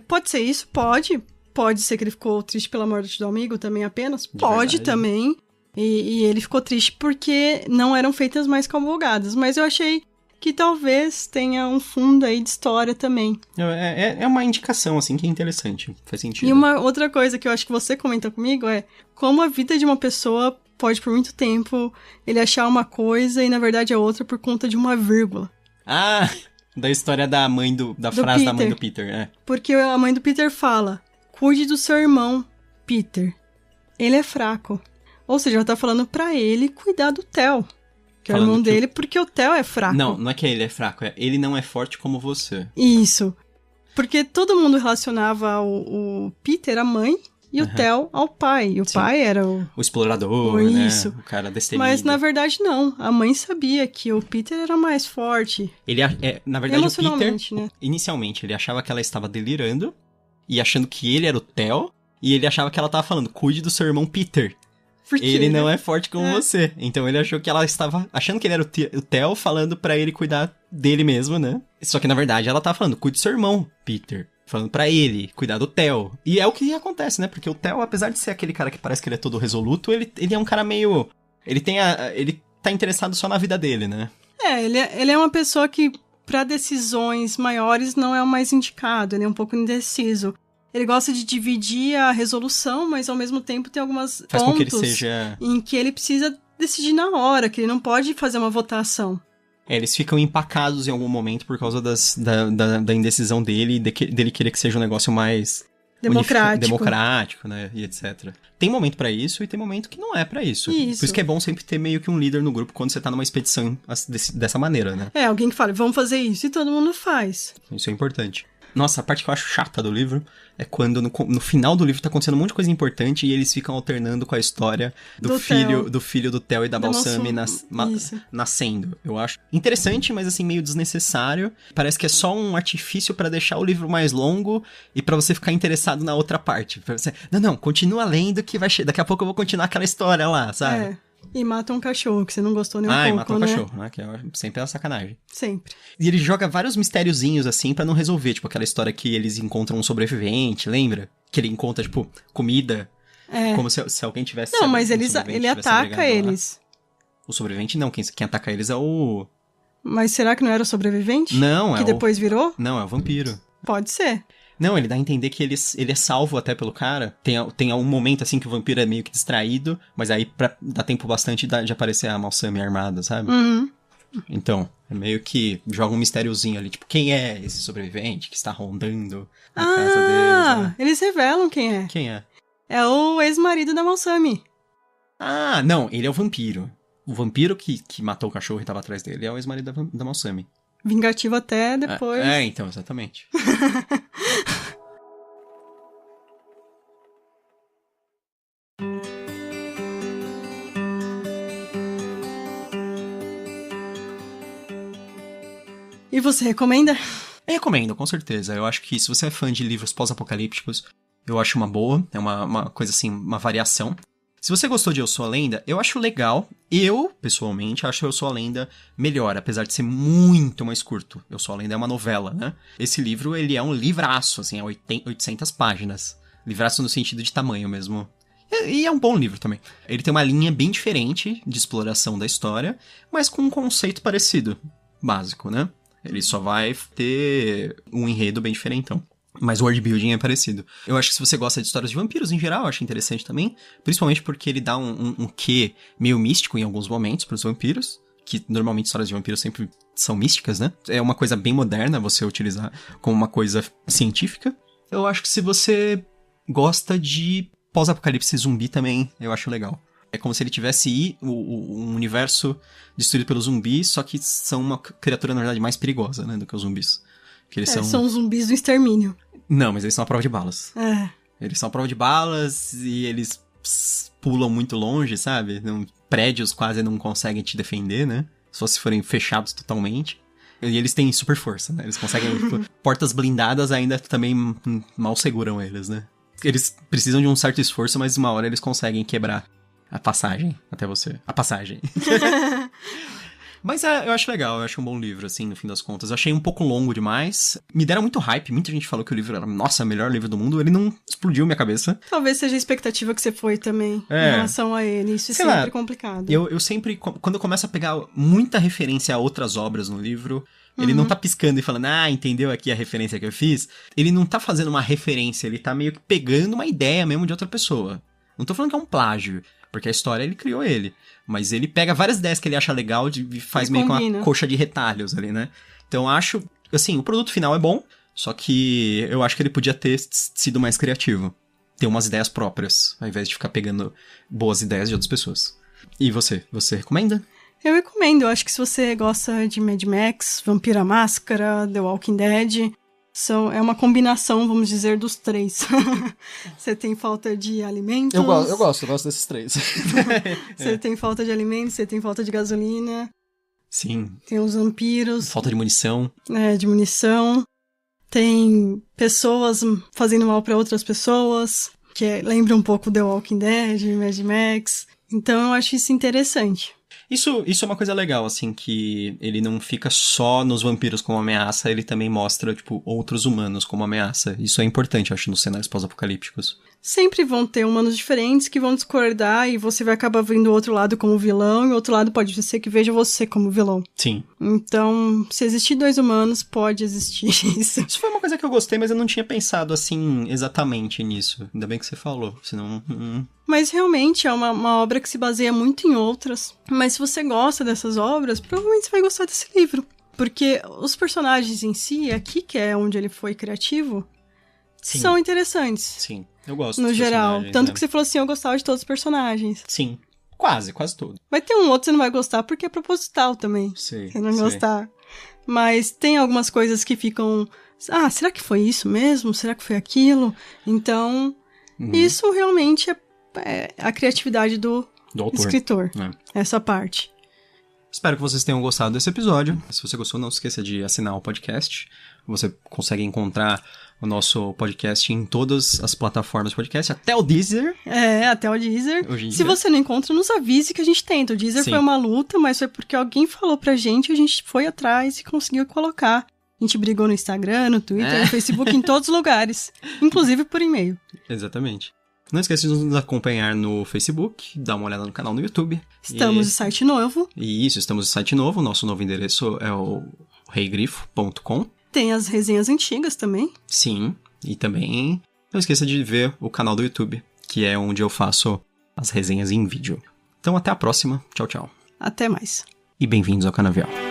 [SPEAKER 2] pode ser isso? Pode. Pode ser que ele ficou triste pela morte do amigo também apenas?
[SPEAKER 1] Pode
[SPEAKER 2] também. E ele ficou triste porque não eram feitas mais cavalgadas. Mas eu achei que talvez tenha um fundo aí de história também.
[SPEAKER 1] É uma indicação, assim, que é interessante. Faz sentido.
[SPEAKER 2] E uma outra coisa que eu acho que você comenta comigo é como a vida de uma pessoa pode, por muito tempo, ele achar uma coisa e, na verdade, é outra por conta de uma vírgula.
[SPEAKER 1] Da história da mãe da frase Peter. Da mãe do Peter,
[SPEAKER 2] Porque a mãe do Peter fala, cuide do seu irmão, Peter. Ele é fraco. Ou seja, ela tá falando pra ele cuidar do Theo, que é o irmão dele, porque o Theo é fraco.
[SPEAKER 1] Não é que ele é fraco, ele não é forte como você.
[SPEAKER 2] Isso. Porque todo mundo relacionava o Peter à mãe e o Theo ao pai. E o pai era o
[SPEAKER 1] explorador,
[SPEAKER 2] isso.
[SPEAKER 1] Né? O cara destemido.
[SPEAKER 2] Mas, na verdade, não. A mãe sabia que o Peter era mais forte.
[SPEAKER 1] Na verdade, o Peter,
[SPEAKER 2] né?
[SPEAKER 1] Inicialmente, ele achava que ela estava delirando e achando que ele era o Theo. E ele achava que ela estava falando, cuide do seu irmão Peter. Ele não é forte como você. Então ele achou que ela estava achando que ele era o Theo, falando pra ele cuidar dele mesmo, né? Só que na verdade ela tava falando, cuide do seu irmão, Peter. Falando pra ele, cuidar do Theo. E é o que acontece, né? Porque o Theo, apesar de ser aquele cara que parece que ele é todo resoluto, ele é um cara meio... Ele tá interessado só na vida dele, né?
[SPEAKER 2] Ele é uma pessoa que pra decisões maiores não é o mais indicado. Ele é um pouco indeciso. Ele gosta de dividir a resolução, mas ao mesmo tempo tem algumas
[SPEAKER 1] Faz
[SPEAKER 2] pontos
[SPEAKER 1] com que ele seja...
[SPEAKER 2] em que ele precisa decidir na hora, que ele não pode fazer uma votação.
[SPEAKER 1] Eles ficam empacados em algum momento por causa da indecisão dele, dele querer que seja um negócio mais... democrático, né, e etc. Tem momento pra isso e tem momento que não é pra isso. Por isso que é bom sempre ter meio que um líder no grupo quando você tá numa expedição dessa maneira, né?
[SPEAKER 2] Alguém que fala, vamos fazer isso, e todo mundo faz.
[SPEAKER 1] Isso é importante. Nossa, a parte que eu acho chata do livro é quando no final do livro tá acontecendo um monte de coisa importante e eles ficam alternando com a história do filho do Theo e da Balsame nascendo. Eu acho interessante, mas assim, meio desnecessário. Parece que é só um artifício pra deixar o livro mais longo e pra você ficar interessado na outra parte. Pra você, não, continua lendo que daqui a pouco eu vou continuar aquela história lá, sabe?
[SPEAKER 2] E mata um cachorro, que você não gostou nem um pouco,
[SPEAKER 1] e mata um
[SPEAKER 2] né?
[SPEAKER 1] cachorro, né? Que sempre é uma sacanagem.
[SPEAKER 2] Sempre.
[SPEAKER 1] E ele joga vários mistériozinhos, assim, pra não resolver. Tipo, aquela história que eles encontram um sobrevivente, lembra? Que ele encontra, tipo, comida. Como se alguém tivesse...
[SPEAKER 2] Não, mas ele ataca eles.
[SPEAKER 1] O sobrevivente não, quem ataca eles é o...
[SPEAKER 2] Mas será que não era o sobrevivente?
[SPEAKER 1] Não,
[SPEAKER 2] que depois virou?
[SPEAKER 1] Não, é o vampiro.
[SPEAKER 2] Pode ser.
[SPEAKER 1] Não, ele dá a entender que ele é salvo até pelo cara. Tem um momento, assim, que o vampiro é meio que distraído, mas aí dá tempo bastante de aparecer a Balsame armada, sabe?
[SPEAKER 2] Uhum.
[SPEAKER 1] Então, é meio que joga um mistériozinho ali, tipo, quem é esse sobrevivente que está rondando na casa deles, né?
[SPEAKER 2] Eles revelam quem é.
[SPEAKER 1] Quem é?
[SPEAKER 2] É o ex-marido da Balsame.
[SPEAKER 1] Ah, não, ele é o vampiro. O vampiro que matou o cachorro e tava atrás dele é o ex-marido da Malsami.
[SPEAKER 2] Vingativo até depois.
[SPEAKER 1] Então, exatamente.
[SPEAKER 2] E você recomenda?
[SPEAKER 1] Eu recomendo, com certeza. Eu acho que se você é fã de livros pós-apocalípticos, eu acho uma boa. É uma coisa assim, uma variação. Se você gostou de Eu Sou a Lenda, eu acho legal. Eu, pessoalmente, acho Eu Sou a Lenda melhor, apesar de ser muito mais curto. Eu Sou a Lenda é uma novela, né? Esse livro, ele é um livraço, assim, é 800 páginas. Livraço no sentido de tamanho mesmo. E é um bom livro também. Ele tem uma linha bem diferente de exploração da história, mas com um conceito parecido, básico, né? Ele só vai ter um enredo bem diferentão. Mas o world building é parecido. Eu acho que se você gosta de histórias de vampiros em geral, eu acho interessante também. Principalmente porque ele dá um quê meio místico em alguns momentos pros vampiros. Que normalmente histórias de vampiros sempre são místicas, né? É uma coisa bem moderna você utilizar como uma coisa científica. Eu acho que se você gosta de pós-apocalipse zumbi também, eu acho legal. É como se ele tivesse um universo destruído pelos zumbis, só que são uma criatura, na verdade, mais perigosa, né, do que os zumbis. Que eles
[SPEAKER 2] são zumbis do extermínio.
[SPEAKER 1] Não, mas eles são a prova de balas.
[SPEAKER 2] É.
[SPEAKER 1] Eles são a prova de balas e eles pulam muito longe, sabe? Prédios quase não conseguem te defender, né? Só se forem fechados totalmente. E eles têm super força, né? Eles conseguem... portas blindadas ainda também mal seguram eles, né? Eles precisam de um certo esforço, mas uma hora eles conseguem quebrar a passagem até você. A passagem. Mas eu acho legal, eu acho um bom livro, assim, no fim das contas. Eu achei um pouco longo demais. Me deram muito hype, muita gente falou que o livro era, nossa, o melhor livro do mundo. Ele não explodiu minha cabeça.
[SPEAKER 2] Talvez seja a expectativa que você foi também, em relação a ele. Isso é sempre complicado.
[SPEAKER 1] Eu sempre, quando eu começo a pegar muita referência a outras obras no livro, ele não tá piscando e falando, entendeu aqui a referência que eu fiz? Ele não tá fazendo uma referência, ele tá meio que pegando uma ideia mesmo de outra pessoa. Não tô falando que é um plágio, porque a história ele criou ele. Mas ele pega várias ideias que ele acha legal e faz meio com uma coxa de retalhos ali, né? Então eu acho, assim, o produto final é bom, só que eu acho que ele podia ter sido mais criativo. Ter umas ideias próprias, ao invés de ficar pegando boas ideias de outras pessoas. E você? Você recomenda?
[SPEAKER 2] Eu recomendo. Eu acho que se você gosta de Mad Max, Vampiro à Máscara, The Walking Dead... é uma combinação, vamos dizer, dos três. Você tem falta de alimentos.
[SPEAKER 1] Eu gosto desses três.
[SPEAKER 2] Você tem falta de alimentos, você tem falta de gasolina.
[SPEAKER 1] Sim.
[SPEAKER 2] Tem os vampiros.
[SPEAKER 1] Falta de munição.
[SPEAKER 2] De munição. Tem pessoas fazendo mal para outras pessoas, que lembra um pouco The Walking Dead, Mad Max. Então eu acho isso interessante.
[SPEAKER 1] Isso é uma coisa legal, assim, que ele não fica só nos vampiros como ameaça, ele também mostra, tipo, outros humanos como ameaça. Isso é importante, eu acho, nos cenários pós-apocalípticos.
[SPEAKER 2] Sempre vão ter humanos diferentes que vão discordar e você vai acabar vendo o outro lado como vilão e o outro lado pode ser que veja você como vilão.
[SPEAKER 1] Sim.
[SPEAKER 2] Então, se existir dois humanos, pode existir isso.
[SPEAKER 1] Isso foi uma coisa que eu gostei, mas eu não tinha pensado, assim, exatamente nisso. Ainda bem que você falou, senão...
[SPEAKER 2] Mas realmente é uma obra que se baseia muito em outras. Mas se você gosta dessas obras, provavelmente você vai gostar desse livro. Porque os personagens em si, aqui que é onde ele foi criativo, são interessantes.
[SPEAKER 1] Sim, eu gosto
[SPEAKER 2] no geral. Tanto
[SPEAKER 1] né?
[SPEAKER 2] que você falou assim, eu gostava de todos os personagens.
[SPEAKER 1] Sim, quase tudo.
[SPEAKER 2] Vai ter um outro que você não vai gostar porque é proposital também.
[SPEAKER 1] Sim.
[SPEAKER 2] Você não gostar. Mas tem algumas coisas que ficam... será que foi isso mesmo? Será que foi aquilo? Então, isso realmente é a criatividade do autor. Escritor. Essa parte.
[SPEAKER 1] Espero que vocês tenham gostado desse episódio. Se você gostou, não se esqueça de assinar o podcast. Você consegue encontrar o nosso podcast em todas as plataformas de podcast, até o Deezer.
[SPEAKER 2] Até o Deezer. Se você não encontra, nos avise que a gente tenta. O Deezer foi uma luta, mas foi porque alguém falou pra gente, a gente foi atrás e conseguiu colocar. A gente brigou no Instagram, no Twitter, no Facebook, em todos os lugares. Inclusive por e-mail.
[SPEAKER 1] Exatamente. Não esqueça de nos acompanhar no Facebook, dar uma olhada no canal no YouTube.
[SPEAKER 2] Estamos em site novo.
[SPEAKER 1] Isso, estamos em site novo. Nosso novo endereço é o reigrifo.com.
[SPEAKER 2] Tem as resenhas antigas também.
[SPEAKER 1] Sim, e também não esqueça de ver o canal do YouTube, que é onde eu faço as resenhas em vídeo. Então até a próxima. Tchau, tchau.
[SPEAKER 2] Até mais.
[SPEAKER 1] E bem-vindos ao Canavial.